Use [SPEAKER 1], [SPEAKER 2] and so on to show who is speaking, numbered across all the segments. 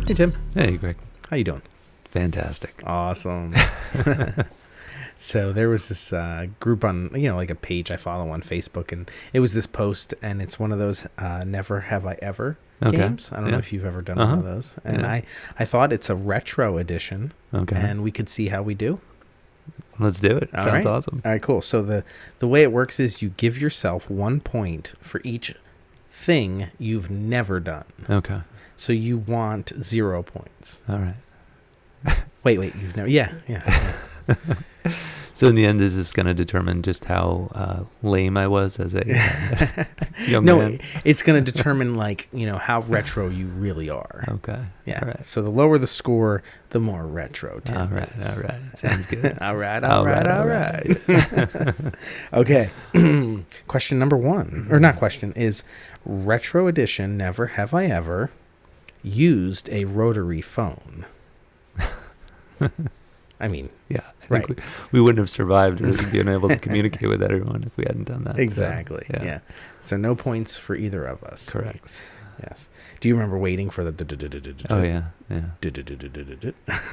[SPEAKER 1] Hey, Tim.
[SPEAKER 2] Hey, Greg.
[SPEAKER 1] How you doing?
[SPEAKER 2] Fantastic.
[SPEAKER 1] Awesome. So there was this group on, like a page I follow on Facebook, and it was this post, and it's one of those Never Have I Ever games. I don't know if you've ever done one of those. And I thought it's a retro edition, and we could see how we do.
[SPEAKER 2] Let's do it. Sounds awesome.
[SPEAKER 1] All right, cool. So the way it works is you give yourself 1 point for each thing you've never done.
[SPEAKER 2] Okay.
[SPEAKER 1] So you want 0 points.
[SPEAKER 2] All right.
[SPEAKER 1] Wait, you've never... Yeah.
[SPEAKER 2] So in the end, is this going to determine just how lame I was as a young man?
[SPEAKER 1] No, it's going to determine, how retro you really are.
[SPEAKER 2] Okay.
[SPEAKER 1] Yeah.
[SPEAKER 2] All right.
[SPEAKER 1] So the lower the score, the more retro Tim
[SPEAKER 2] All right.
[SPEAKER 1] is.
[SPEAKER 2] All right. Sounds good.
[SPEAKER 1] All right. Okay. Question number 1, or not question, is retro edition Never Have I Ever used a rotary phone? I mean,
[SPEAKER 2] yeah, I think we wouldn't have survived or been able to communicate with everyone if we hadn't done that.
[SPEAKER 1] Exactly.
[SPEAKER 2] So,
[SPEAKER 1] yeah. So no points for either of us.
[SPEAKER 2] Correct.
[SPEAKER 1] Yes. Do you remember waiting for the...
[SPEAKER 2] Oh, yeah.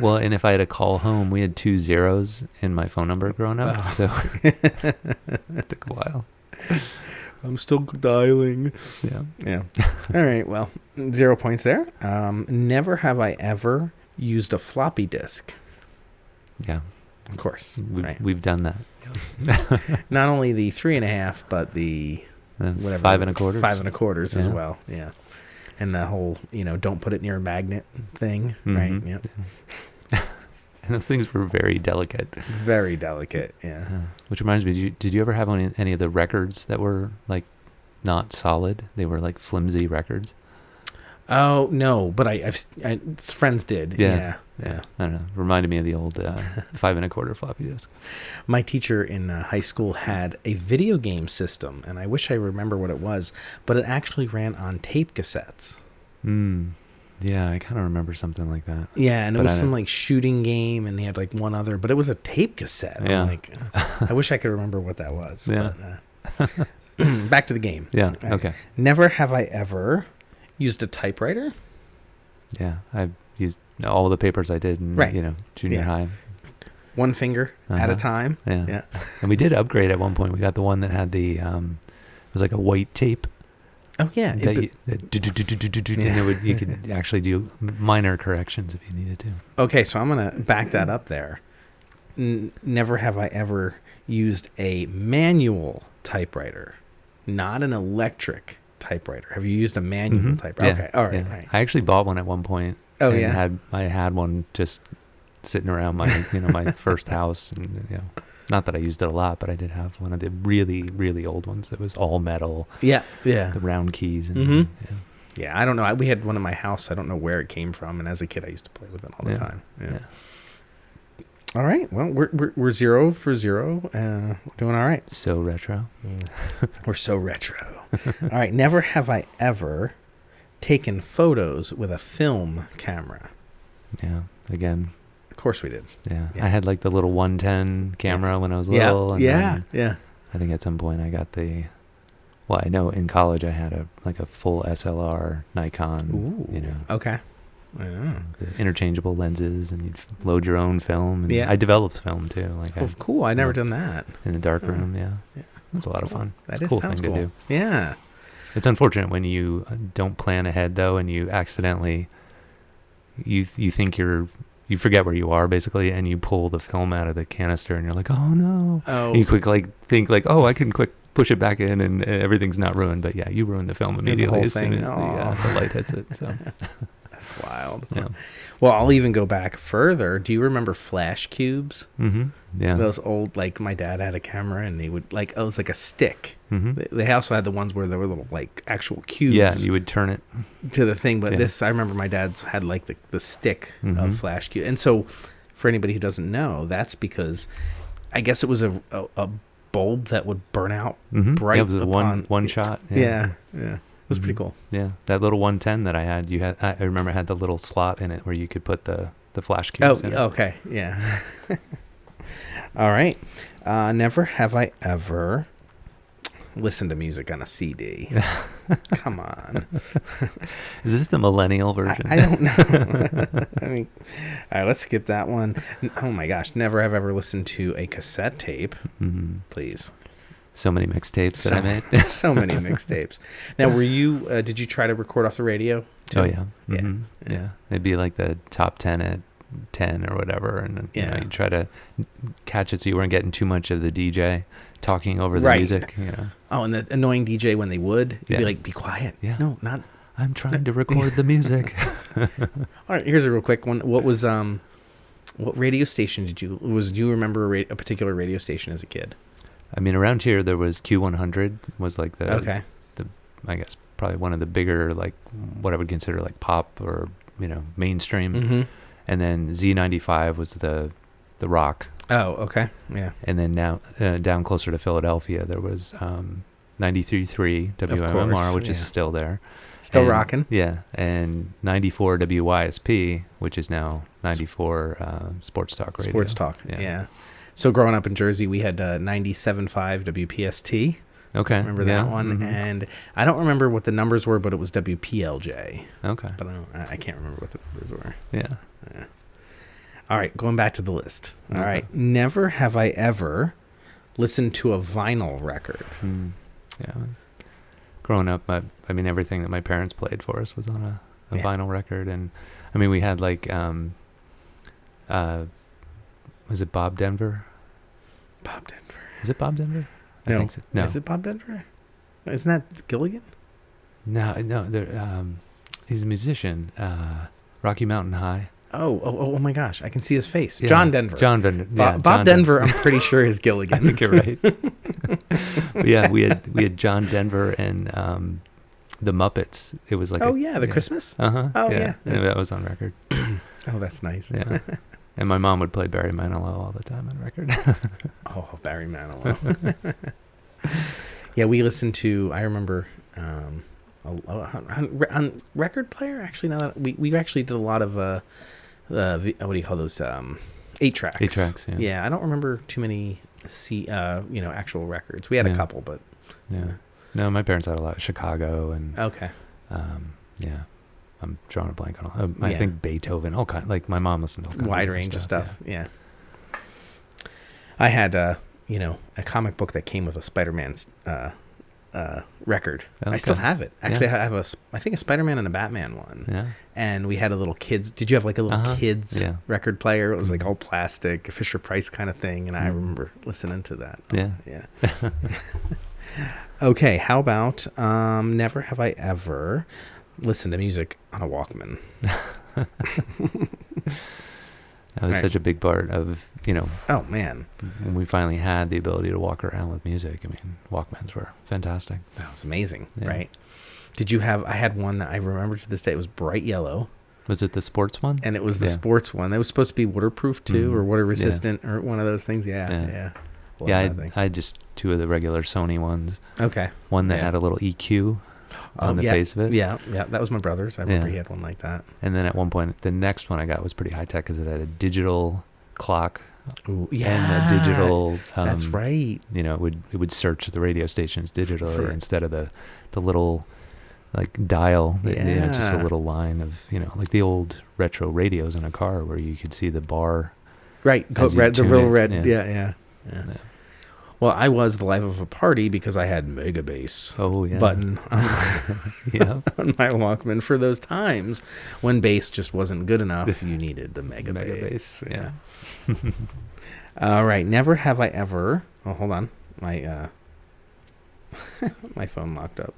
[SPEAKER 2] Well, and if I had a call home, we had 2 zeros in my phone number growing up, so it took a while.
[SPEAKER 1] I'm still dialing. Yeah. All right, well, 0 points there. Never have I ever used a floppy disk.
[SPEAKER 2] Yeah.
[SPEAKER 1] Of course.
[SPEAKER 2] We've done that.
[SPEAKER 1] Not only the 3.5, but the whatever
[SPEAKER 2] 5 1/4.
[SPEAKER 1] 5 1/4 as well. Yeah. And the whole, don't put it near a magnet thing, right? Yeah.
[SPEAKER 2] And those things were very delicate.
[SPEAKER 1] Very delicate, yeah.
[SPEAKER 2] Which reminds me, did you ever have any of the records that were like not solid? They were like flimsy records.
[SPEAKER 1] Oh no, but I've friends did. Yeah.
[SPEAKER 2] I don't know. Reminded me of the old 5 1/4 floppy disk.
[SPEAKER 1] My teacher in high school had a video game system, and I wish I remember what it was, but it actually ran on tape cassettes.
[SPEAKER 2] Yeah, I kind of remember something like that.
[SPEAKER 1] Yeah, and it was some shooting game, and he had one other, but it was a tape cassette.
[SPEAKER 2] Yeah.
[SPEAKER 1] I wish I could remember what that was.
[SPEAKER 2] Yeah.
[SPEAKER 1] But, back to the game.
[SPEAKER 2] Yeah.
[SPEAKER 1] Right.
[SPEAKER 2] Okay.
[SPEAKER 1] Never have I ever used a typewriter.
[SPEAKER 2] Yeah, I've used all the papers I did in junior high.
[SPEAKER 1] 1 finger at a time.
[SPEAKER 2] Yeah. And we did upgrade at one point. We got the one that had the it was like a white tape.
[SPEAKER 1] Oh yeah.
[SPEAKER 2] And you could actually do minor corrections if you needed to.
[SPEAKER 1] Okay, so I'm gonna back that up there. Never have I ever used a manual typewriter, not an electric typewriter. Have you used a manual typewriter? Okay, all right,
[SPEAKER 2] right. I actually bought one at one point.
[SPEAKER 1] Oh,
[SPEAKER 2] and
[SPEAKER 1] yeah?
[SPEAKER 2] I had one just sitting around my my first house, and not that I used it a lot, but I did have one of the really, really old ones that was all metal.
[SPEAKER 1] Yeah.
[SPEAKER 2] The round keys. And,
[SPEAKER 1] yeah, I don't know. We had one in my house. I don't know where it came from, and as a kid, I used to play with it all the time. Yeah. All right. Well, we're 0 for 0. We're doing all right.
[SPEAKER 2] So retro.
[SPEAKER 1] We're so retro. All right. Never have I ever taken photos with a film camera.
[SPEAKER 2] Yeah. Again.
[SPEAKER 1] Of course we did.
[SPEAKER 2] Yeah. I had the little 110 camera when I was little.
[SPEAKER 1] Yeah.
[SPEAKER 2] I think at some point I got I know in college I had a full SLR Nikon.
[SPEAKER 1] Ooh. Okay.
[SPEAKER 2] The interchangeable lenses, and you'd load your own film. And I developed film too.
[SPEAKER 1] Cool. I never done that.
[SPEAKER 2] In the dark room. Yeah. That's a lot of fun.
[SPEAKER 1] That
[SPEAKER 2] it's a cool thing to do.
[SPEAKER 1] Yeah.
[SPEAKER 2] It's unfortunate when you don't plan ahead though, and you accidentally you think you forget where you are basically, and you pull the film out of the canister, and you're like, oh no.
[SPEAKER 1] Oh.
[SPEAKER 2] And you quick think I can quick push it back in, and everything's not ruined. But yeah, you ruin the film immediately as soon as the light hits it. So.
[SPEAKER 1] That's wild.
[SPEAKER 2] Yeah.
[SPEAKER 1] Well, I'll even go back further. Do you remember flash cubes?
[SPEAKER 2] Mm-hmm. Yeah.
[SPEAKER 1] Those old, my dad had a camera, and they would it was like a stick.
[SPEAKER 2] Mm-hmm.
[SPEAKER 1] They also had the ones where there were little actual cubes.
[SPEAKER 2] Yeah, you would turn it
[SPEAKER 1] to the thing. But this, I remember my dad's had the stick of flash cube. And so, for anybody who doesn't know, that's because I guess it was a bulb that would burn out bright.
[SPEAKER 2] It was one shot.
[SPEAKER 1] Yeah. It was pretty cool.
[SPEAKER 2] Yeah, that little 110 that I had, I remember had the little slot in it where you could put the flash cubes in it.
[SPEAKER 1] Okay, yeah. All right. Never have I ever listen to music on a CD. Come on.
[SPEAKER 2] Is this the millennial version?
[SPEAKER 1] I don't know. I mean, all right, let's skip that one. Oh my gosh, never have ever listened to a cassette tape.
[SPEAKER 2] Mm-hmm.
[SPEAKER 1] Please.
[SPEAKER 2] So many mixtapes that I made.
[SPEAKER 1] So many mixtapes. Now, did you try to record off the radio too?
[SPEAKER 2] Oh, yeah. Mm-hmm. Yeah. It'd be like the top 10 at 10 or whatever. And you know, you try to catch it so you weren't getting too much of the DJ talking over the music. You know?
[SPEAKER 1] Oh, and the annoying DJ when they would, you'd be like, be quiet.
[SPEAKER 2] Yeah.
[SPEAKER 1] No, not.
[SPEAKER 2] I'm trying to record the music.
[SPEAKER 1] All right, here's a real quick one. What radio station do you remember a particular radio station as a kid?
[SPEAKER 2] I mean, around here there was Q100 was like the I guess probably one of the bigger, like what I would consider like pop or, you know, mainstream. Mm-hmm. And then Z95 was the rock.
[SPEAKER 1] Oh, okay. Yeah.
[SPEAKER 2] And then now down closer to Philadelphia there was 93.3 WMMR, which is still there.
[SPEAKER 1] Still rocking.
[SPEAKER 2] Yeah. And 94 WYSP, which is now 94 Sports Talk Radio.
[SPEAKER 1] Sports Talk. Yeah. So growing up in Jersey, we had 97.5 WPST.
[SPEAKER 2] Okay.
[SPEAKER 1] Remember that one? Mm-hmm. And I don't remember what the numbers were, but it was WPLJ.
[SPEAKER 2] Okay.
[SPEAKER 1] But I can't remember what the numbers were.
[SPEAKER 2] Yeah.
[SPEAKER 1] All right. Going back to the list. All right. Never have I ever listened to a vinyl record.
[SPEAKER 2] Yeah. Growing up, I mean, everything that my parents played for us was on a vinyl record. And I mean, we had like, was it Bob Denver?
[SPEAKER 1] Bob Denver.
[SPEAKER 2] Is it Bob Denver?
[SPEAKER 1] No.
[SPEAKER 2] I think so. No.
[SPEAKER 1] Is it Bob Denver? Isn't that Gilligan?
[SPEAKER 2] No. He's a musician. Rocky Mountain High.
[SPEAKER 1] Oh my gosh. I can see his face.
[SPEAKER 2] Yeah.
[SPEAKER 1] John Denver.
[SPEAKER 2] Bob
[SPEAKER 1] Denver, I'm pretty sure is Gilligan.
[SPEAKER 2] I think you're right. But yeah, we had John Denver and the Muppets. It was like
[SPEAKER 1] the Christmas?
[SPEAKER 2] Uh-huh.
[SPEAKER 1] Oh yeah.
[SPEAKER 2] That was on record.
[SPEAKER 1] Oh, that's nice.
[SPEAKER 2] Yeah. And my mom would play Barry Manilow all the time on record.
[SPEAKER 1] Oh, Barry Manilow. Yeah, we listened to, I remember, on record player, actually, now that we actually did a lot of, what do you call those, 8-tracks.
[SPEAKER 2] 8-tracks, yeah.
[SPEAKER 1] Yeah, I don't remember too many, actual records. We had a couple, but.
[SPEAKER 2] Yeah. No, my parents had a lot of Chicago and.
[SPEAKER 1] Okay.
[SPEAKER 2] Yeah. I'm drawing a blank on I think Beethoven, all kind. Like my mom listened to all kinds
[SPEAKER 1] wide
[SPEAKER 2] of
[SPEAKER 1] range of stuff. Yeah. I had a comic book that came with a Spider-Man record. Okay. I still have it. Actually, I have I think a Spider-Man and a Batman one.
[SPEAKER 2] Yeah.
[SPEAKER 1] And we had a little kids. Did you have like a little kids record player? It was like all plastic, Fisher Price kind of thing. And I remember listening to that.
[SPEAKER 2] Yeah.
[SPEAKER 1] Yeah. Okay. How about never have I ever listen to music on a Walkman.
[SPEAKER 2] That was such a big part of,
[SPEAKER 1] oh man,
[SPEAKER 2] when we finally had the ability to walk around with music. I mean, Walkmans were fantastic.
[SPEAKER 1] That was amazing, right? Did you have, I had one that I remember to this day. It was bright yellow.
[SPEAKER 2] Was it the sports one?
[SPEAKER 1] And it was the sports one. That was supposed to be waterproof too, or water resistant, or one of those things. Yeah.
[SPEAKER 2] I had just two of the regular Sony ones.
[SPEAKER 1] Okay.
[SPEAKER 2] One that had a little EQ on the face of it.
[SPEAKER 1] Yeah. That was my brother's. I remember he had one like that.
[SPEAKER 2] And then at one point, the next one I got was pretty high tech because it had a digital clock.
[SPEAKER 1] Ooh,
[SPEAKER 2] and a digital.
[SPEAKER 1] That's right.
[SPEAKER 2] It would search the radio stations digitally instead of the little like dial. Just a little line of like the old retro radios in a car where you could see the bar.
[SPEAKER 1] Right. The real red. Yeah. Well, I was the life of a party because I had Mega Bass button on my Walkman for those times when bass just wasn't good enough. You needed the Mega Bass. Yeah. All right. Never have I ever. Oh, hold on. My my phone locked up.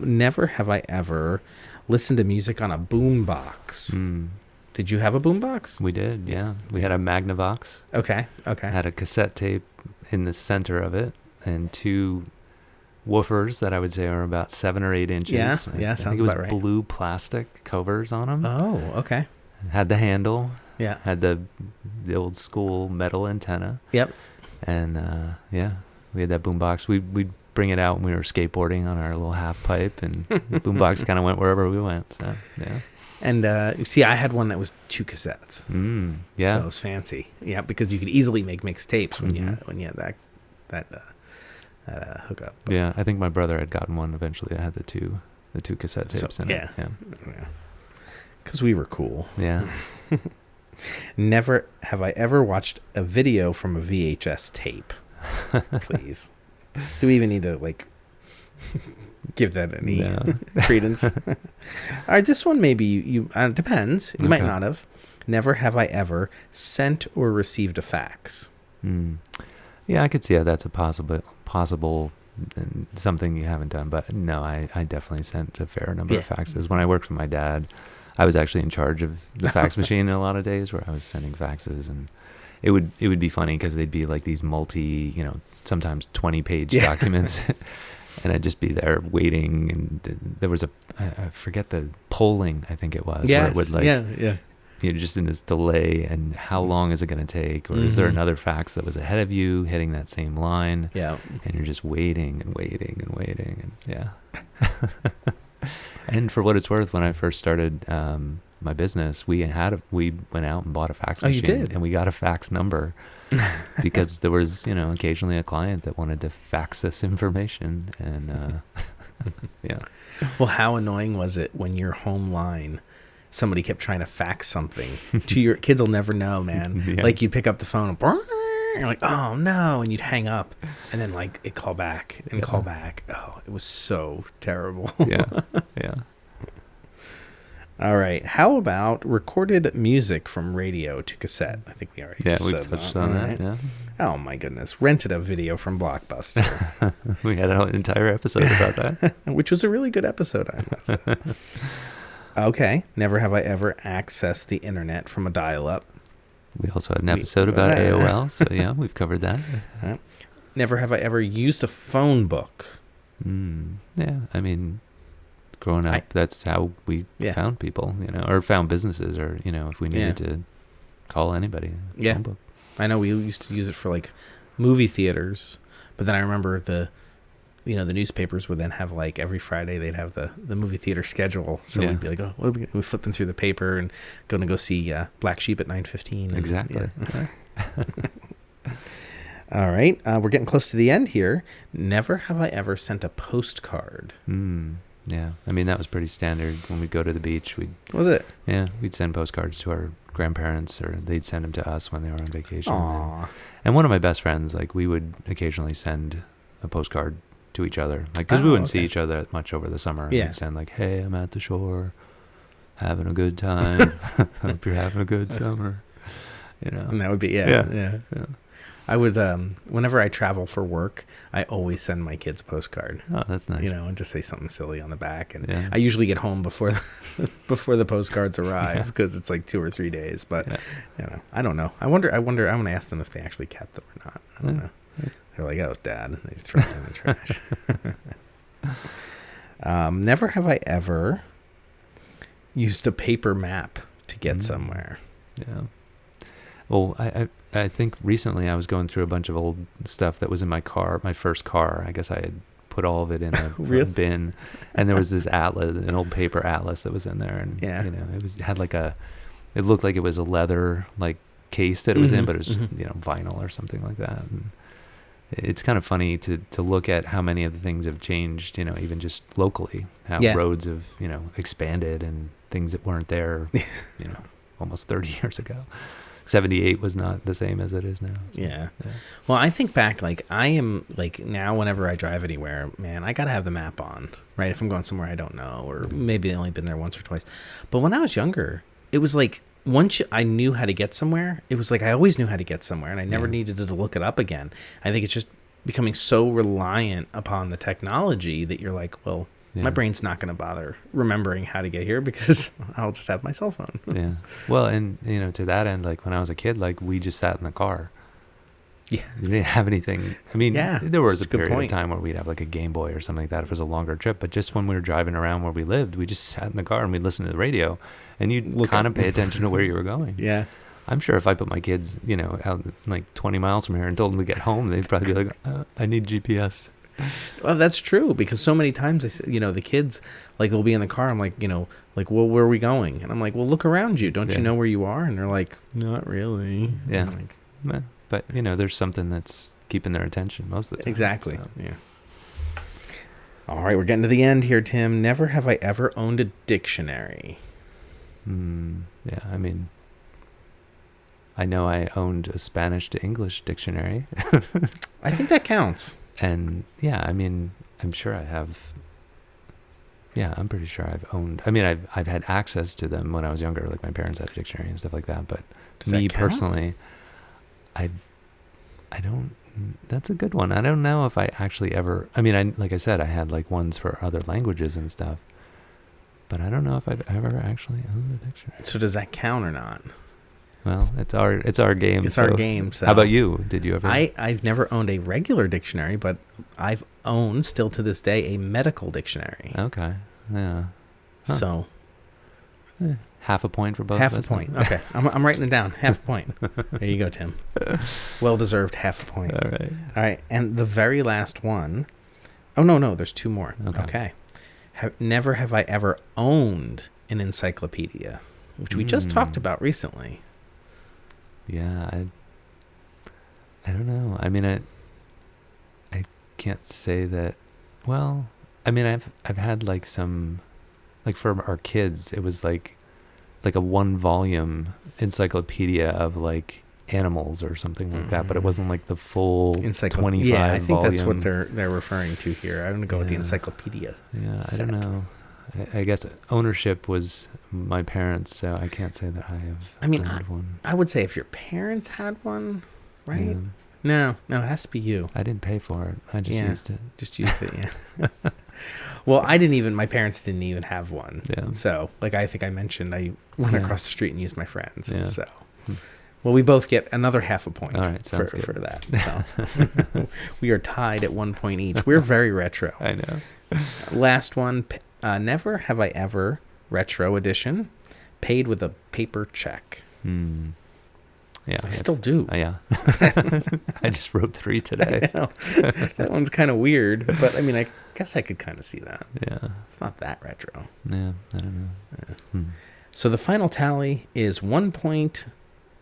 [SPEAKER 1] Never have I ever listened to music on a boombox. Did you have a boombox?
[SPEAKER 2] We did. Yeah. We had a Magnavox.
[SPEAKER 1] Okay.
[SPEAKER 2] Had a cassette tape in the center of it and two woofers that I would say are about 7 or 8 inches.
[SPEAKER 1] Yeah,
[SPEAKER 2] I
[SPEAKER 1] sounds
[SPEAKER 2] think it was
[SPEAKER 1] about right.
[SPEAKER 2] Blue plastic covers on them.
[SPEAKER 1] Oh, okay.
[SPEAKER 2] Had the handle.
[SPEAKER 1] Yeah.
[SPEAKER 2] Had the old school metal antenna.
[SPEAKER 1] Yep.
[SPEAKER 2] And we had that boombox. We'd bring it out when we were skateboarding on our little half pipe, and the boombox kind of went wherever we went. So yeah.
[SPEAKER 1] And see, I had one that was 2 cassettes.
[SPEAKER 2] Yeah.
[SPEAKER 1] So it was fancy. Yeah, because you could easily make mixed tapes when you had that to hook up.
[SPEAKER 2] Yeah, I think my brother had gotten one eventually. I had the two cassette tapes in it. Yeah.
[SPEAKER 1] Because we were cool.
[SPEAKER 2] Yeah.
[SPEAKER 1] Never have I ever watched a video from a VHS tape. Please. Do we even need to, like, give that any credence? All right, this one maybe you depends. You might not have. Never have I ever sent or received a fax.
[SPEAKER 2] Yeah, I could see how that's a possible something you haven't done. But no, I definitely sent a fair number of faxes. When I worked for my dad, I was actually in charge of the fax machine in a lot of days where I was sending faxes, and it would be funny because they'd be like these sometimes 20-page documents. And I'd just be there waiting, and there was I forget the polling, I think it was, where it would you're just in this delay, and how long is it going to take? Or is there another fax that was ahead of you hitting that same line? Yeah. And you're just waiting and waiting and waiting. And and for what it's worth, when I first started my business, we went out and bought a fax machine.
[SPEAKER 1] Oh, you did?
[SPEAKER 2] And we got a fax number because there was, occasionally a client that wanted to fax us information. And
[SPEAKER 1] Well, how annoying was it when your home line, somebody kept trying to fax something to your kids? Will never know, man. Like, you'd pick up the phone and you're like, oh no, and you'd hang up, and then like it call back and call back. Oh, it was so terrible.
[SPEAKER 2] Yeah.
[SPEAKER 1] All right, how about recorded music from radio to cassette? I think we already
[SPEAKER 2] we touched on that. Right? Yeah.
[SPEAKER 1] Oh my goodness, rented a video from Blockbuster.
[SPEAKER 2] We had an entire episode about that,
[SPEAKER 1] which was a really good episode, I must say. Okay, never have I ever accessed the internet from a dial-up.
[SPEAKER 2] We also had an episode about AOL, so yeah, we've covered that.
[SPEAKER 1] Never have I ever used a phone book.
[SPEAKER 2] Yeah, I mean, growing up, that's how we found people, or found businesses, or, if we needed to call anybody. Phone book.
[SPEAKER 1] I know we used to use it for, like, movie theaters, but then I remember the newspapers would then have, like, every Friday they'd have the movie theater schedule. So we'd be like, oh, what are we doing? We're flipping through the paper and going to go see Black Sheep at 9:15.
[SPEAKER 2] Exactly.
[SPEAKER 1] All right. We're getting close to the end here. Never have I ever sent a postcard.
[SPEAKER 2] Yeah. I mean, that was pretty standard. When we'd go to the beach,
[SPEAKER 1] Was it?
[SPEAKER 2] Yeah, we'd send postcards to our grandparents, or they'd send them to us when they were on vacation. And one of my best friends, like, we would occasionally send a postcard to each other, like, because we wouldn't see each other much over the summer. We'd send, like, hey, I'm at the shore having a good time. Hope you're having a good summer.
[SPEAKER 1] And that would be yeah. I would whenever I travel for work, I always send my kids a postcard.
[SPEAKER 2] Oh, that's nice.
[SPEAKER 1] And just say something silly on the back, and I usually get home before the postcards arrive, because it's like 2 or 3 days. But I don't know. I wonder. I'm going to ask them if they actually kept them or not. I don't know. They're like, oh, Dad. They throw them in the trash. Never have I ever used a paper map to get somewhere.
[SPEAKER 2] Yeah. Well, I think recently I was going through a bunch of old stuff that was in my car, my first car. I guess I had put all of it in a bin, and there was this atlas, an old paper atlas that was in there, and it looked like it was a leather, like, case that it was in, but it was just, vinyl or something like that. And it's kind of funny to look at how many of the things have changed, even just locally, how roads have, expanded, and things that weren't there, almost 30 years ago. 78 was not the same as it is now. So,
[SPEAKER 1] yeah. Well, I think back, like, I am, like, now whenever I drive anywhere, man, I got to have the map on, right? If I'm going somewhere I don't know, or maybe I've only been there once or twice. But when I was younger, it was like, once I knew how to get somewhere, it was like I always knew how to get somewhere, and I never needed to look it up again. I think it's just becoming so reliant upon the technology that you're like, well, my brain's not going to bother remembering how to get here, because I'll just have my cell phone.
[SPEAKER 2] Yeah. Well, and, to that end, like, when I was a kid, like, we just sat in the car. Yeah. We didn't have anything. I mean, there was a period of time where we'd have, like, a Game Boy or something like that if it was a longer trip. But just when we were driving around where we lived, we just sat in the car and we'd listen to the radio. And you'd kind of pay attention to where you were going. Yeah. I'm sure if I put my kids, out like 20 miles from here and told them to get home, they'd probably be like, I need GPS.
[SPEAKER 1] Well, that's true, because so many times the kids, like, they'll be in the car. I'm like, well, where are we going? And I'm like, well, look around you. Don't you know where you are? And they're like, not really.
[SPEAKER 2] Yeah.
[SPEAKER 1] Like,
[SPEAKER 2] but there's something that's keeping their attention most of the time.
[SPEAKER 1] Exactly. So. Yeah. All right, we're getting to the end here, Tim. Never have I ever owned a dictionary.
[SPEAKER 2] Yeah, I mean, I know I owned a Spanish to English dictionary.
[SPEAKER 1] I think that counts.
[SPEAKER 2] And yeah, I mean, I'm sure I have. Yeah, I'm pretty sure I've owned. I mean, I've had access to them when I was younger, like my parents had a dictionary and stuff like that. But me personally, I don't. That's a good one. I don't know if I actually ever. I mean, like I said, I had like ones for other languages and stuff. But I don't know if I've ever actually owned a dictionary.
[SPEAKER 1] So does that count or not?
[SPEAKER 2] Well, it's our game.
[SPEAKER 1] It's our game. So.
[SPEAKER 2] How about you? Did you ever?
[SPEAKER 1] I've never owned a regular dictionary, but I've owned, still to this day, a medical dictionary.
[SPEAKER 2] Okay. Yeah. Huh.
[SPEAKER 1] So.
[SPEAKER 2] Half a point for both
[SPEAKER 1] half
[SPEAKER 2] of us.
[SPEAKER 1] Half a point. Okay. I'm writing it down. Half a point. There you go, Tim. Well-deserved half a point.
[SPEAKER 2] All right.
[SPEAKER 1] All right. And the very last one. Oh, no. There's two more. Okay. Never have I ever owned an encyclopedia, which we just talked about recently.
[SPEAKER 2] Yeah, I don't know. I mean, I can't say that. Well, I mean, I've had like some, like for our kids, it was like a 1-volume encyclopedia of like animals or something like that, but it wasn't like the full 25
[SPEAKER 1] Yeah, I think
[SPEAKER 2] volume.
[SPEAKER 1] that's what they're referring to here. I'm gonna go with the encyclopedia.
[SPEAKER 2] Yeah,
[SPEAKER 1] set.
[SPEAKER 2] I don't know. I guess ownership was my parents', so I can't say that I have.
[SPEAKER 1] I mean,
[SPEAKER 2] one.
[SPEAKER 1] I would say if your parents had one, right? Yeah. No, it has to be you.
[SPEAKER 2] I didn't pay for it. I just used it.
[SPEAKER 1] Just used it, yeah. Well, my parents didn't even have one.
[SPEAKER 2] Yeah.
[SPEAKER 1] So, like I think I mentioned, I went across the street and used my friends.
[SPEAKER 2] Yeah.
[SPEAKER 1] So, well, we both get another half a point.
[SPEAKER 2] All right, sounds good.
[SPEAKER 1] For that. So. We are tied at 1 point each. We're very retro.
[SPEAKER 2] I know.
[SPEAKER 1] Last one. Never have I ever, retro edition, paid with a paper check.
[SPEAKER 2] Yeah,
[SPEAKER 1] I still do.
[SPEAKER 2] Yeah. I just wrote 3 today.
[SPEAKER 1] I know. That one's kind of weird, but I mean, I guess I could kind of see that.
[SPEAKER 2] Yeah.
[SPEAKER 1] It's not that retro.
[SPEAKER 2] Yeah, I don't know. Yeah.
[SPEAKER 1] So the final tally is 1 point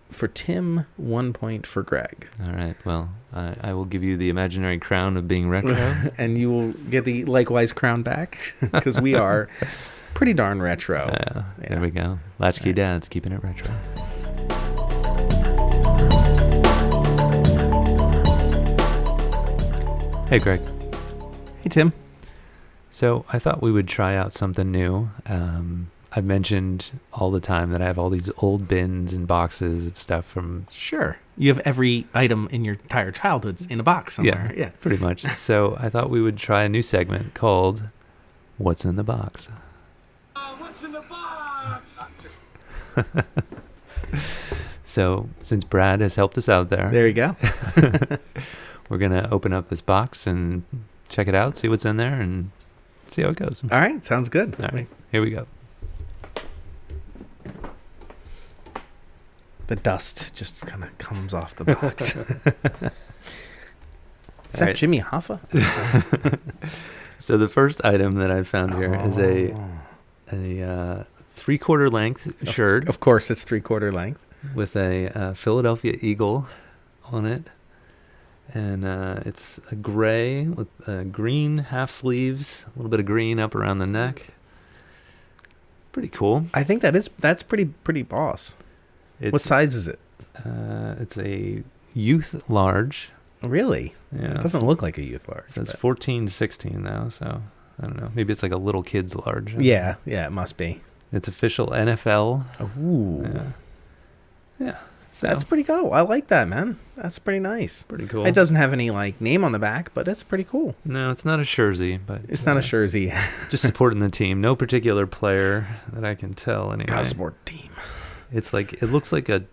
[SPEAKER 1] for Tim, 1 point for Greg.
[SPEAKER 2] All right. Well, I will give you the imaginary crown of being retro.
[SPEAKER 1] And you will get the likewise crown back, because we are pretty darn retro.
[SPEAKER 2] Yeah. There we go. Latch-Key Dads, keeping it retro. Hey, Greg.
[SPEAKER 1] Hey, Tim.
[SPEAKER 2] So I thought we would try out something new. I've mentioned all the time that I have all these old bins and boxes of stuff from...
[SPEAKER 1] Sure. You have every item in your entire childhood in a box somewhere.
[SPEAKER 2] Yeah, pretty much. So I thought we would try a new segment called What's in the Box?
[SPEAKER 3] What's in the box?
[SPEAKER 2] So since Brad has helped us out there...
[SPEAKER 1] There you go.
[SPEAKER 2] We're going to open up this box and check it out, see what's in there, and see how it goes.
[SPEAKER 1] All right. Sounds good.
[SPEAKER 2] All right. Here we go.
[SPEAKER 1] The dust just kind of comes off the box. Is that right. Jimmy Hoffa?
[SPEAKER 2] So the first item that I found here is a 3/4 length shirt.
[SPEAKER 1] Of course, it's 3/4 length.
[SPEAKER 2] With a Philadelphia Eagle on it. And it's a gray with green half sleeves, a little bit of green up around the neck. Pretty cool.
[SPEAKER 1] I think that's pretty boss. What size is it?
[SPEAKER 2] It's a youth large.
[SPEAKER 1] Really?
[SPEAKER 2] Yeah.
[SPEAKER 1] It doesn't look like a youth large.
[SPEAKER 2] So it's 14-16 though, so I don't know. Maybe it's like a little kid's large.
[SPEAKER 1] Yeah, it must be.
[SPEAKER 2] It's official NFL.
[SPEAKER 1] Ooh.
[SPEAKER 2] Yeah. So.
[SPEAKER 1] That's pretty cool. I like that, man. That's pretty nice.
[SPEAKER 2] Pretty cool.
[SPEAKER 1] It doesn't have any like name on the back, but that's pretty cool.
[SPEAKER 2] No, it's not a jersey, but
[SPEAKER 1] it's not a jersey.
[SPEAKER 2] Just supporting the team. No particular player that I can tell anyway.
[SPEAKER 1] Gotta support the team.
[SPEAKER 2] It's like it looks like a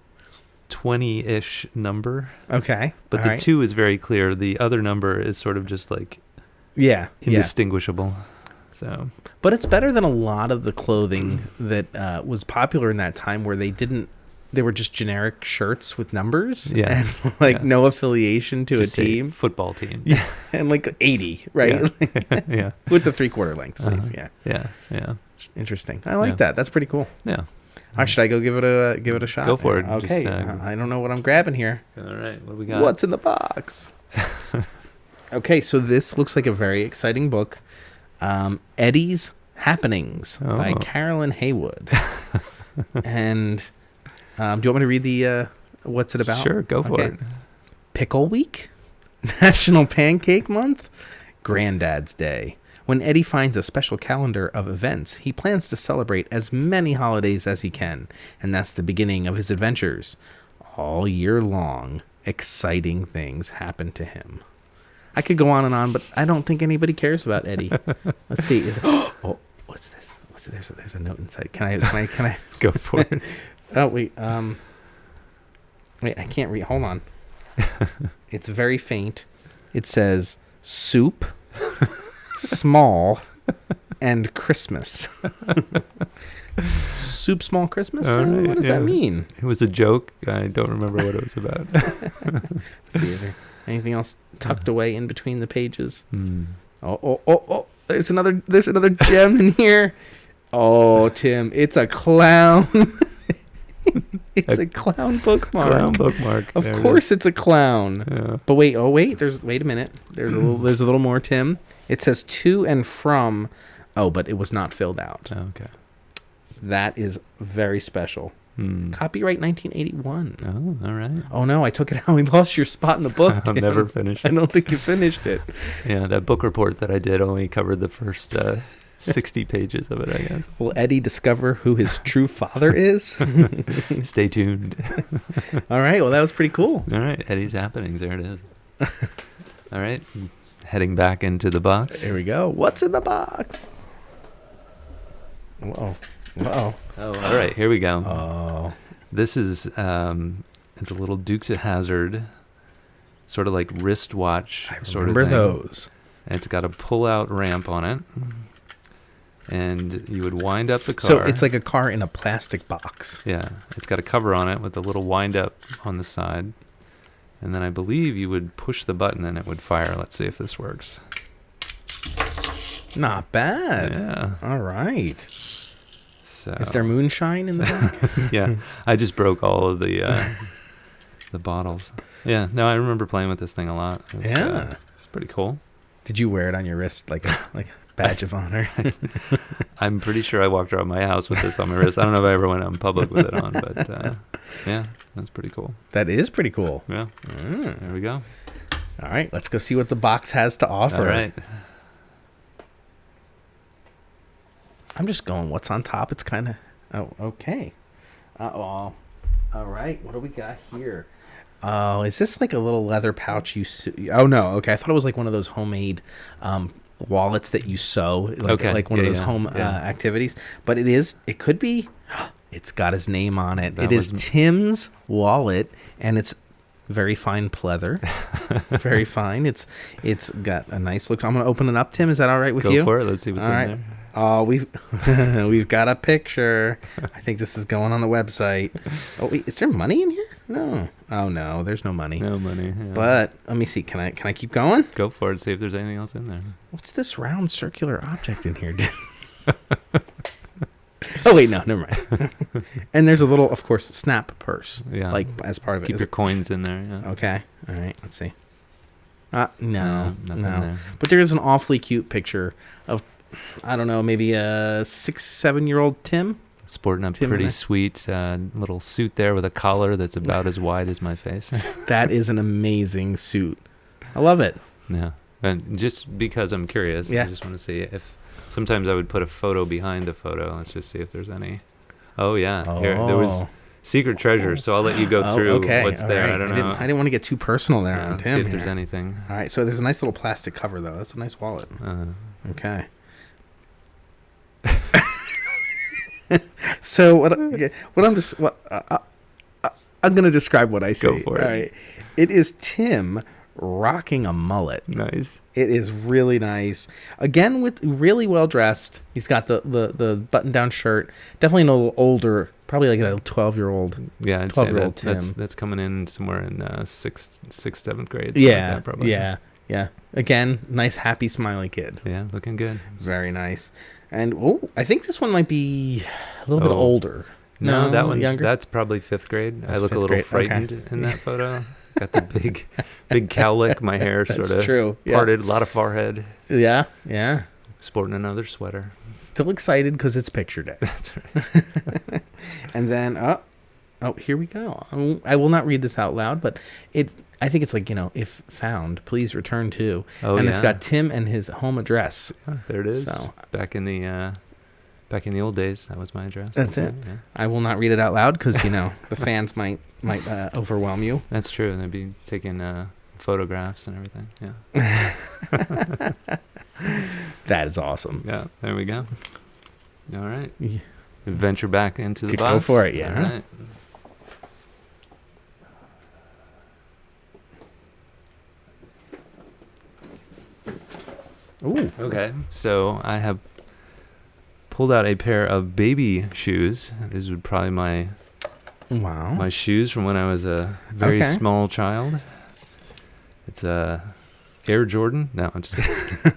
[SPEAKER 2] 20-ish number.
[SPEAKER 1] Okay.
[SPEAKER 2] But the 2 is very clear. The other number is sort of just like indistinguishable. So,
[SPEAKER 1] but it's better than a lot of the clothing that was popular in that time, where they were just generic shirts with numbers and no affiliation to just a team.
[SPEAKER 2] Football team.
[SPEAKER 1] Yeah. And like 80, right?
[SPEAKER 2] Yeah.
[SPEAKER 1] With the 3/4 length sleeve.
[SPEAKER 2] Yeah.
[SPEAKER 1] Interesting. I like that. That's pretty cool.
[SPEAKER 2] Yeah.
[SPEAKER 1] All right, should I go give it a shot?
[SPEAKER 2] Go for it.
[SPEAKER 1] Okay.
[SPEAKER 2] Just,
[SPEAKER 1] I don't know what I'm grabbing here.
[SPEAKER 2] All right. What do we got?
[SPEAKER 1] What's in the box? Okay, so this looks like a very exciting book. Eddie's Happenings by Carolyn Haywood. And do you want me to read the what's it about?
[SPEAKER 2] Sure, go for it.
[SPEAKER 1] Pickle Week, National Pancake Month, Granddad's Day. When Eddie finds a special calendar of events, he plans to celebrate as many holidays as he can, and that's the beginning of his adventures. All year long, exciting things happen to him. I could go on and on, but I don't think anybody cares about Eddie. Let's see. What's this? There's a note inside. Can I
[SPEAKER 2] go for it?
[SPEAKER 1] Oh wait, I can't read. Hold on. It's very faint. It says soup, small, and Christmas. Soup, small, Christmas? Right, what does that mean?
[SPEAKER 2] It was a joke. I don't remember what it was about.
[SPEAKER 1] Let's see, is there anything else tucked away in between the pages? Oh, there's another gem in here. Oh, Tim, it's a clown. It's a clown bookmark.
[SPEAKER 2] Clown bookmark.
[SPEAKER 1] Of course it's a clown.
[SPEAKER 2] Yeah.
[SPEAKER 1] But wait a minute. There's a little more, Tim. It says to and from. Oh, but it was not filled out.
[SPEAKER 2] Okay.
[SPEAKER 1] That is very special. Copyright 1981.
[SPEAKER 2] Oh, all right.
[SPEAKER 1] Oh no, I took it out. We lost your spot in the book.
[SPEAKER 2] I'll never finish it.
[SPEAKER 1] I don't think you finished it.
[SPEAKER 2] Yeah, that book report that I did only covered the first 60 pages of it, I guess.
[SPEAKER 1] Will Eddie discover who his true father is?
[SPEAKER 2] Stay tuned.
[SPEAKER 1] All right, well, that was pretty cool.
[SPEAKER 2] All right, Eddie's Happenings. There it is. All right, heading back into the box.
[SPEAKER 1] Here we go. What's in the box? Whoa.
[SPEAKER 2] Oh, all right, here we go.
[SPEAKER 1] Oh.
[SPEAKER 2] This is it's a little Dukes of Hazzard, sort of like wristwatch sort of thing.
[SPEAKER 1] Remember those.
[SPEAKER 2] And it's got a pull-out ramp on it. And you would wind up the car.
[SPEAKER 1] So it's like a car in a plastic box.
[SPEAKER 2] Yeah. It's got a cover on it with a little wind up on the side. And then I believe you would push the button and it would fire. Let's see if this works.
[SPEAKER 1] Not bad.
[SPEAKER 2] Yeah.
[SPEAKER 1] All right.
[SPEAKER 2] So
[SPEAKER 1] is there moonshine in the back?
[SPEAKER 2] Yeah. I just broke all of the bottles. Yeah. No, I remember playing with this thing a lot. It's pretty cool.
[SPEAKER 1] Did you wear it on your wrist like a badge of honor?
[SPEAKER 2] I'm pretty sure I walked around my house with this on my wrist. I don't know if I ever went out in public with it on, but yeah, that's pretty cool.
[SPEAKER 1] That is pretty cool.
[SPEAKER 2] Yeah. There we go.
[SPEAKER 1] All right, let's go see what the box has to offer.
[SPEAKER 2] All right.
[SPEAKER 1] I'm just going, what's on top? It's kind of... Oh, okay. All right, what do we got here? Oh, is this like a little leather pouch Oh, no, okay. I thought it was like one of those homemade wallets that you sew, like one of those home activities. But it could be... It's got his name on it. It is Tim's wallet, and it's very fine pleather. Very fine. It's got a nice look. I'm going to open it up, Tim. Is that all right with you?
[SPEAKER 2] Go for it. Let's see what's in there.
[SPEAKER 1] Oh, we've got a picture. I think this is going on the website. Oh, wait, is there money in here? No. Oh no, there's no money.
[SPEAKER 2] No money. Yeah.
[SPEAKER 1] But let me see. Can I keep going?
[SPEAKER 2] Go for it. See if there's anything else in there.
[SPEAKER 1] What's this round circular object in here? Oh wait, no, never mind. And there's a little, of course, snap purse.
[SPEAKER 2] Yeah.
[SPEAKER 1] Like as part of it.
[SPEAKER 2] Keep your coins in there. Yeah.
[SPEAKER 1] Okay. All right. Let's see. Nothing
[SPEAKER 2] there.
[SPEAKER 1] But there is an awfully cute picture of, I don't know, maybe a 6-7-year-old Tim.
[SPEAKER 2] Sporting a pretty sweet little suit there with a collar that's about as wide as my face.
[SPEAKER 1] That is an amazing suit. I love it.
[SPEAKER 2] Yeah. And just because I'm curious, I just want to see if... Sometimes I would put a photo behind the photo. Let's just see if there's any... Oh, yeah. Here, there was secret treasure, so I'll let you go through what's there. Right. I don't know.
[SPEAKER 1] I didn't want to get too personal there on Tim.
[SPEAKER 2] See if there's anything.
[SPEAKER 1] All right, so there's a nice little plastic cover, though. That's a nice wallet. Okay. So I'm going to describe what I see.
[SPEAKER 2] Go for it.
[SPEAKER 1] All right. It is Tim rocking a mullet.
[SPEAKER 2] Nice.
[SPEAKER 1] It is really nice. Again, with really well dressed. He's got the button down shirt. Definitely a little older, probably like a 12-year-old.
[SPEAKER 2] Yeah, I'd
[SPEAKER 1] 12-year-old
[SPEAKER 2] say
[SPEAKER 1] Tim.
[SPEAKER 2] That's coming in somewhere in 6th, 7th grade.
[SPEAKER 1] Yeah,
[SPEAKER 2] like that, probably.
[SPEAKER 1] Yeah. Again, nice, happy, smiley kid.
[SPEAKER 2] Yeah, looking good.
[SPEAKER 1] Very nice. And I think this one might be a little bit older.
[SPEAKER 2] No, that one's
[SPEAKER 1] younger.
[SPEAKER 2] That's probably 5th grade.
[SPEAKER 1] That's
[SPEAKER 2] I look a
[SPEAKER 1] 5th
[SPEAKER 2] little
[SPEAKER 1] grade.
[SPEAKER 2] frightened in that photo. Got the big cowlick. My hair sort of
[SPEAKER 1] true.
[SPEAKER 2] parted. A lot of forehead.
[SPEAKER 1] Yeah.
[SPEAKER 2] Sporting another sweater.
[SPEAKER 1] Still excited because it's picture day.
[SPEAKER 2] That's right.
[SPEAKER 1] And then, here we go. I will not read this out loud, but I think it's like, if found, please return to. And it's got Tim and his home address.
[SPEAKER 2] There it is.
[SPEAKER 1] So
[SPEAKER 2] back in the old days, that was my address.
[SPEAKER 1] That's it.
[SPEAKER 2] Yeah.
[SPEAKER 1] I will not read it out loud because, the fans might overwhelm you.
[SPEAKER 2] That's true. And they'd be taking photographs and everything. Yeah.
[SPEAKER 1] That is awesome.
[SPEAKER 2] Yeah. There we go. All right.
[SPEAKER 1] Yeah.
[SPEAKER 2] Venture back into the
[SPEAKER 1] Could
[SPEAKER 2] box.
[SPEAKER 1] go for it, yeah.
[SPEAKER 2] All right.
[SPEAKER 1] Ooh.
[SPEAKER 2] Okay. So I have pulled out a pair of baby shoes. These were probably my shoes from when I was a very small child. It's a Air Jordan. No, I'm just kidding.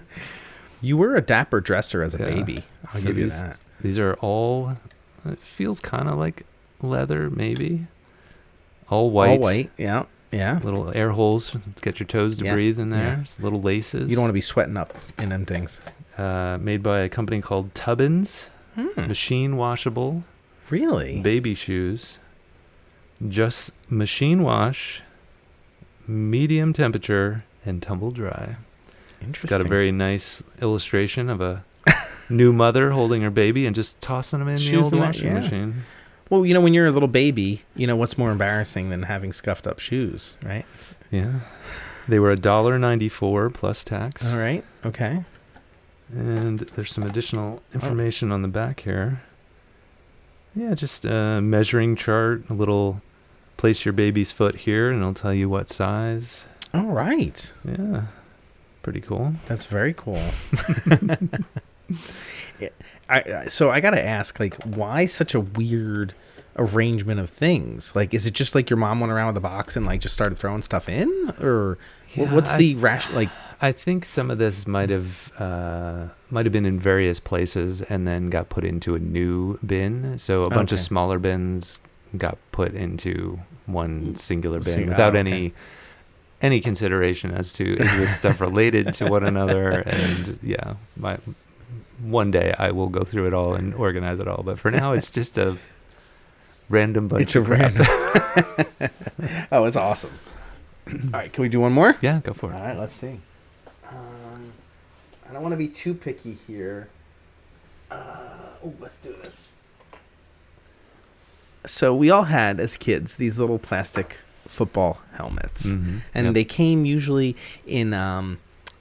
[SPEAKER 1] You were a dapper dresser as a baby. I'll give you that.
[SPEAKER 2] These are all, it feels kind of like leather, maybe. All white.
[SPEAKER 1] All white, yeah.
[SPEAKER 2] Little air holes to get your toes to breathe in there. Yeah. Little laces.
[SPEAKER 1] You don't want to be sweating up in them things.
[SPEAKER 2] Made by a company called Tubbins. Machine washable.
[SPEAKER 1] Really?
[SPEAKER 2] Baby shoes. Just machine wash, medium temperature, and tumble dry.
[SPEAKER 1] Interesting.
[SPEAKER 2] It's got a very nice illustration of a new mother holding her baby and just tossing them in the old washing machine.
[SPEAKER 1] Well, when you're a little baby, what's more embarrassing than having scuffed up shoes, right?
[SPEAKER 2] Yeah. They were $1.94 plus tax.
[SPEAKER 1] All right. Okay.
[SPEAKER 2] And there's some additional information on the back here. Yeah, just a measuring chart, a little place your baby's foot here, and it'll tell you what size.
[SPEAKER 1] All right.
[SPEAKER 2] Yeah. Pretty cool.
[SPEAKER 1] That's very cool. So I got to ask, why such a weird arrangement of things? Is it just your mom went around with a box and just started throwing stuff in? Or what's the ration?
[SPEAKER 2] I think some of this might have been in various places and then got put into a new bin. So a bunch of smaller bins got put into one singular bin without any consideration as to is this stuff related to one another. And yeah, one day I will go through it all and organize it all. But for now, it's just a random bunch of crap.
[SPEAKER 1] Oh, it's awesome. All right, can we do one more?
[SPEAKER 2] Yeah, go for it.
[SPEAKER 1] All right, let's see. I don't want to be too picky here. Let's do this. So we all had, as kids, these little plastic football helmets.
[SPEAKER 2] Mm-hmm.
[SPEAKER 1] And they came usually in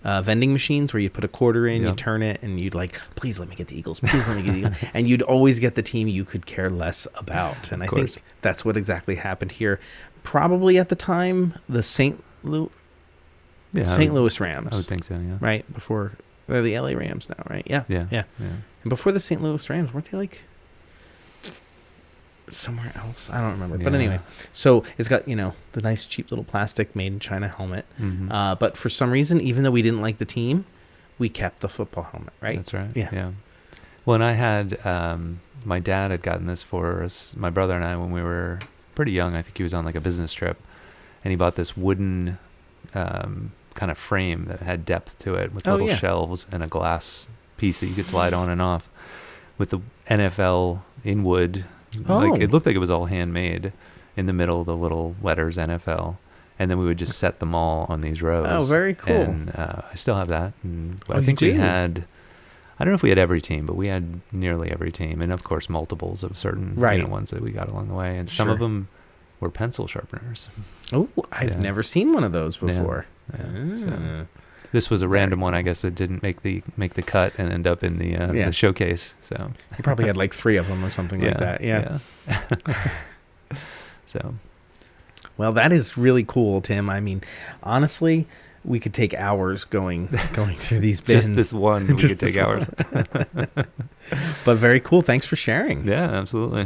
[SPEAKER 1] vending machines where you put a quarter in, you turn it, and you'd please let me get the Eagles. Please let me get the Eagles. And you'd always get the team you could care less about. And I think that's what exactly happened here. Probably at the time, the St. Louis Rams.
[SPEAKER 2] I would think so, yeah.
[SPEAKER 1] Right? Before they're the LA Rams now, right? Yeah. And before the St. Louis Rams, weren't they somewhere else? I don't remember. But anyway, so it's got, the nice cheap little plastic made in China helmet.
[SPEAKER 2] Mm-hmm.
[SPEAKER 1] But for some reason, even though we didn't like the team, we kept the football helmet, right?
[SPEAKER 2] That's right.
[SPEAKER 1] Yeah.
[SPEAKER 2] Well, and I had, my dad had gotten this for us, my brother and I, when we were pretty young. I think he was on a business trip, and he bought this wooden kind of frame that had depth to it with little shelves and a glass piece that you could slide on and off with the NFL in wood. It looked like it was all handmade in the middle of the little letters NFL. And then we would just set them all on these rows.
[SPEAKER 1] Oh, very cool.
[SPEAKER 2] And I still have that. And I think we had, I don't know if we had every team, but we had nearly every team. And of course, multiples of certain ones that we got along the way. And some of them were pencil sharpeners.
[SPEAKER 1] Oh, I've never seen one of those before.
[SPEAKER 2] Yeah. So this was a random one, I guess, that didn't make the cut and end up in the showcase. So
[SPEAKER 1] you probably had 3 of them or something like that. Yeah.
[SPEAKER 2] So,
[SPEAKER 1] well, that is really cool, Tim. I mean, honestly, we could take hours going through these bins.
[SPEAKER 2] Just this one, we could take hours.
[SPEAKER 1] But very cool. Thanks for sharing.
[SPEAKER 2] Yeah, absolutely.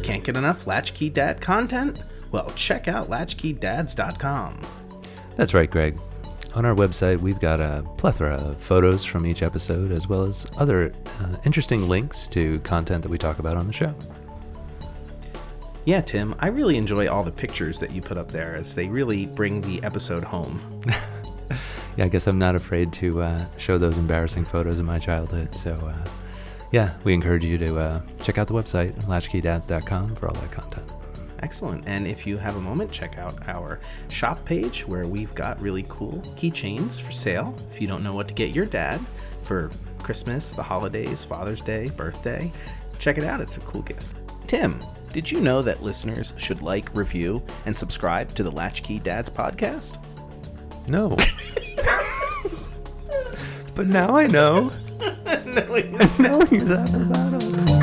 [SPEAKER 1] Can't get enough Latch-Key Dad content? Well, check out LatchKeyDads.com.
[SPEAKER 2] That's right, Greg. on our website, we've got a plethora of photos from each episode, as well as other interesting links to content that we talk about on the show.
[SPEAKER 1] Yeah, Tim, I really enjoy all the pictures that you put up there, as they really bring the episode home.
[SPEAKER 2] Yeah, I guess I'm not afraid to show those embarrassing photos of my childhood. So, yeah, we encourage you to check out the website, latchkeydads.com, for all that content.
[SPEAKER 1] Excellent. And if you have a moment, check out our shop page where we've got really cool keychains for sale. If you don't know what to get your dad for Christmas, the holidays, Father's Day, birthday, check it out. It's a cool gift. Tim, did you know that listeners should like, review, and subscribe to the Latch-Key Dads podcast?
[SPEAKER 2] No. But now I know.
[SPEAKER 1] No,
[SPEAKER 2] Now he's at the bottom.